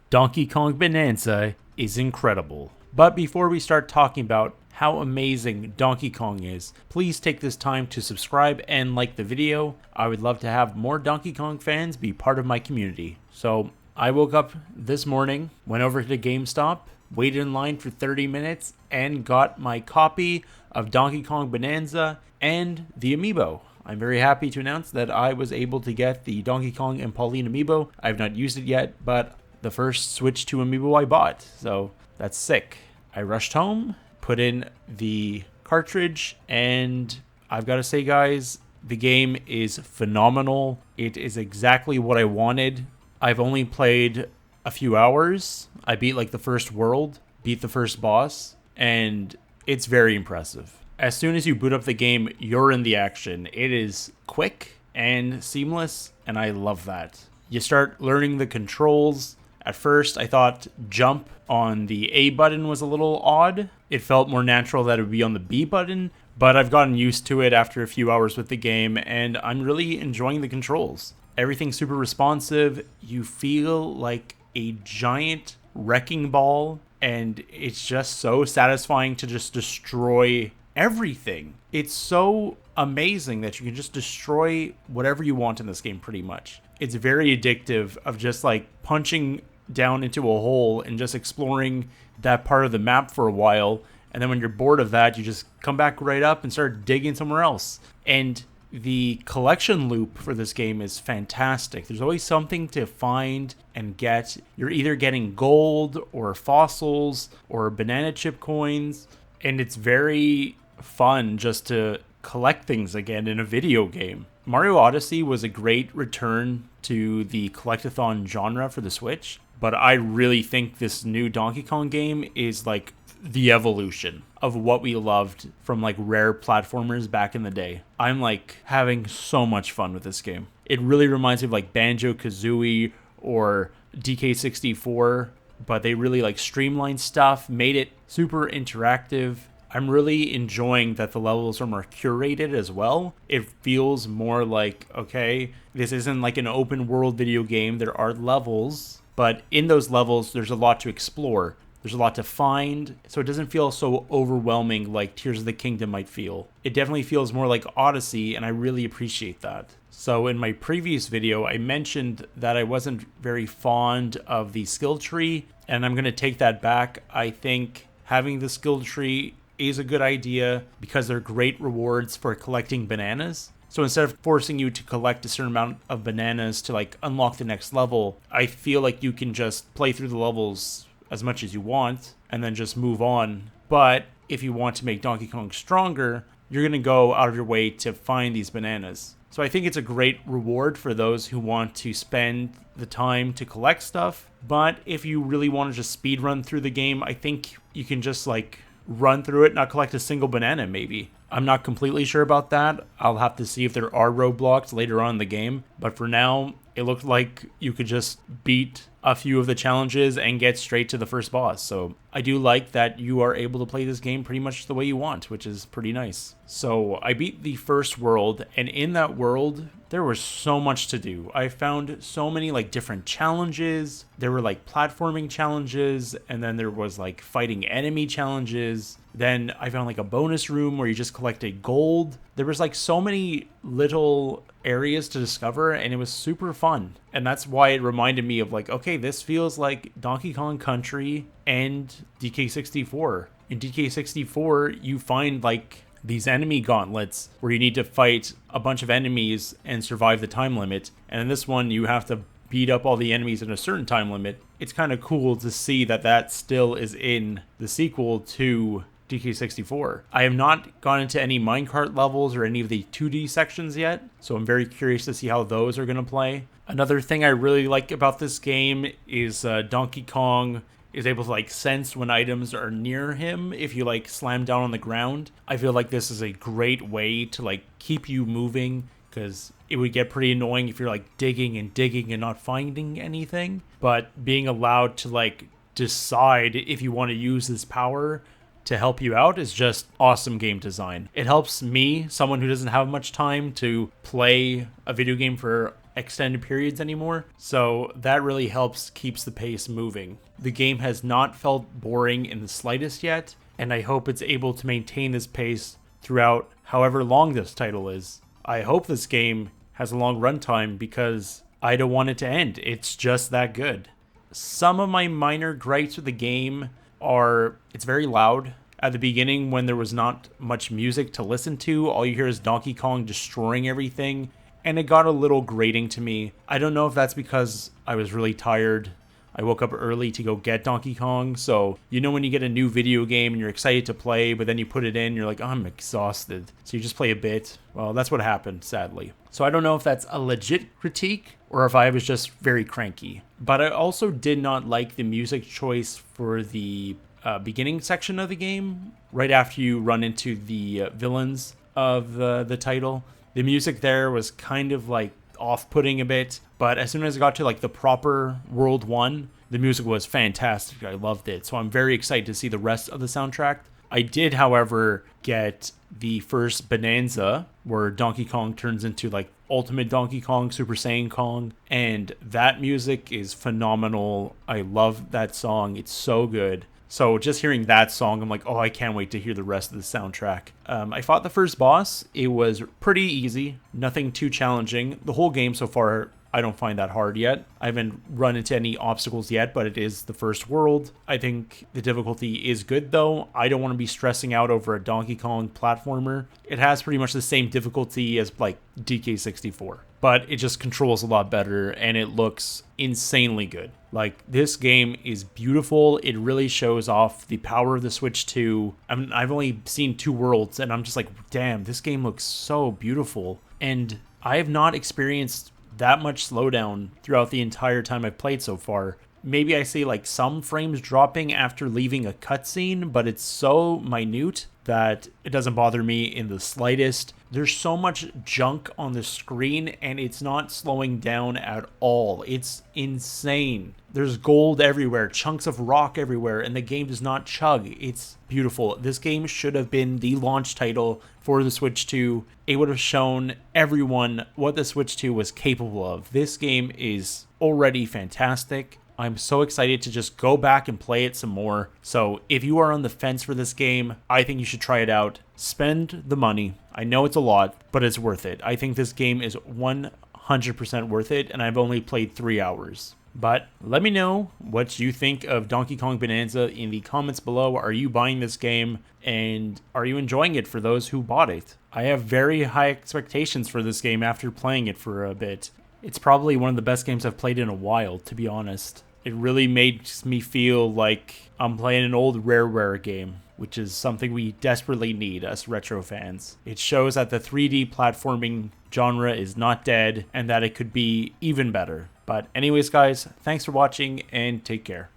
Donkey Kong Bananza is incredible. But before we start talking about how amazing Donkey Kong is, please take this time to subscribe and like the video. I would love to have more Donkey Kong fans be part of my community. So I woke up this morning, went over to GameStop, waited in line for 30 minutes, and got my copy of Donkey Kong Bananza and the Amiibo. I'm very happy to announce that I was able to get the Donkey Kong and Pauline Amiibo. I have not used it yet, but the first Switch 2 Amiibo I bought, so that's sick. I rushed home, put in the cartridge, and I've got to say, guys, the game is phenomenal. It is exactly what I wanted. I've only played a few hours. I beat like the first world, beat the first boss, and it's very impressive. As soon as you boot up the game, you're in the action. It is quick and seamless, and I love that. You start learning the controls. At first, I thought jump on the A button was a little odd. It felt more natural that it would be on the B button, but I've gotten used to it after a few hours with the game, and I'm really enjoying the controls. Everything's super responsive. You feel like a giant wrecking ball, and it's just so satisfying to just destroy everything. It's so amazing that you can just destroy whatever you want in this game pretty much. It's very addictive of just like punching down into a hole and just exploring that part of the map for a while, and then when you're bored of that, you just come back right up and start digging somewhere else. And the collection loop for this game is fantastic. There's always something to find and get. You're either getting gold or fossils or banana chip coins, and it's very fun just to collect things again in a video game. Mario Odyssey was a great return to the collectathon genre for the Switch, but I really think this new Donkey Kong game is like the evolution of what we loved from like rare platformers back in the day. I'm like having so much fun with this game. It really reminds me of like Banjo-Kazooie or DK64, but they really like streamlined stuff, made it super interactive. I'm really enjoying that the levels are more curated as well. It feels more like, okay, this isn't like an open world video game. There are levels, but in those levels, there's a lot to explore. There's a lot to find, so it doesn't feel so overwhelming like Tears of the Kingdom might feel. It definitely feels more like Odyssey, and I really appreciate that. So in my previous video, I mentioned that I wasn't very fond of the skill tree, and I'm going to take that back. I think having the skill tree is a good idea because they're great rewards for collecting bananas. So instead of forcing you to collect a certain amount of bananas to like unlock the next level, I feel like you can just play through the levels as much as you want and then just move on. But if you want to make Donkey Kong stronger, you're going to go out of your way to find these bananas. So I think it's a great reward for those who want to spend the time to collect stuff. But if you really want to just speed run through the game, I think you can just like run through it, not collect a single banana maybe. I'm not completely sure about that. I'll have to see if there are roadblocks later on in the game. But for now, it looked like you could just beat a few of the challenges and get straight to the first boss. So I do like that you are able to play this game pretty much the way you want, which is pretty nice. So I beat the first world, and in that world, there was so much to do. I found so many like different challenges. There were like platforming challenges, and then there was like fighting enemy challenges. Then I found like a bonus room where you just collected gold. There was like so many little areas to discover, and it was super fun. And that's why it reminded me of like, okay, this feels like Donkey Kong Country and DK64. In DK64, you find like these enemy gauntlets where you need to fight a bunch of enemies and survive the time limit. And in this one, you have to beat up all the enemies in a certain time limit. It's kind of cool to see that that still is in the sequel to DK64. I have not gone into any minecart levels or any of the 2D sections yet, so I'm very curious to see how those are going to play. Another thing I really like about this game is Donkey Kong is able to like sense when items are near him if you like slam down on the ground. I feel like this is a great way to like keep you moving, because it would get pretty annoying if you're like digging and not finding anything. But being allowed to like decide if you want to use this power to help you out is just awesome game design. It helps me, someone who doesn't have much time to play a video game for extended periods anymore. So that really keeps the pace moving. The game has not felt boring in the slightest yet, and I hope it's able to maintain this pace throughout however long this title is. I hope this game has a long runtime because I don't want it to end. It's just that good. Some of my minor gripes with the game are it's very loud. At the beginning, when there was not much music to listen to, all you hear is Donkey Kong destroying everything, and it got a little grating to me. I don't know if that's because I was really tired. I woke up early to go get Donkey Kong, so you know when you get a new video game and you're excited to play, but then you put it in, you're like, oh, I'm exhausted. So you just play a bit. Well, that's what happened, sadly. So I don't know if that's a legit critique or if I was just very cranky. But I also did not like the music choice for the beginning section of the game, right after you run into the villains of the title. The music there was kind of like off-putting a bit, but as soon as I got to like the proper World 1, the music was fantastic. I loved it. So I'm very excited to see the rest of the soundtrack. I did, however, get the first Bananza, where Donkey Kong turns into like Ultimate Donkey Kong, Super Saiyan Kong, and that music is phenomenal. I love that song. It's so good. So just hearing that song, I'm like, oh, I can't wait to hear the rest of the soundtrack. I fought the first boss. It was pretty easy, nothing too challenging. The whole game so far, I don't find that hard yet. I haven't run into any obstacles yet, but it is the first world. I think the difficulty is good, though. I don't want to be stressing out over a Donkey Kong platformer. It has pretty much the same difficulty as like DK64, but it just controls a lot better and it looks insanely good. Like, this game is beautiful. It really shows off the power of the Switch 2. I've only seen 2 worlds and I'm just like, damn, this game looks so beautiful. And I have not experienced that much slowdown throughout the entire time I've played so far. Maybe I see like some frames dropping after leaving a cutscene, but it's so minute that it doesn't bother me in the slightest. There's so much junk on the screen and it's not slowing down at all. It's insane. There's gold everywhere, chunks of rock everywhere, and the game does not chug. It's beautiful. This game should have been the launch title for the Switch 2. It would have shown everyone what the Switch 2 was capable of. This game is already fantastic. I'm so excited to just go back and play it some more. So if you are on the fence for this game, I think you should try it out. Spend the money. I know it's a lot, but it's worth it. I think this game is 100% worth it, and I've only played 3 hours. But let me know what you think of Donkey Kong Bananza in the comments below. Are you buying this game, and are you enjoying it for those who bought it? I have very high expectations for this game after playing it for a bit. It's probably one of the best games I've played in a while, to be honest. It really makes me feel like I'm playing an old Rareware game, which is something we desperately need, us retro fans. It shows that the 3D platforming genre is not dead and that it could be even better. But anyways, guys, thanks for watching and take care.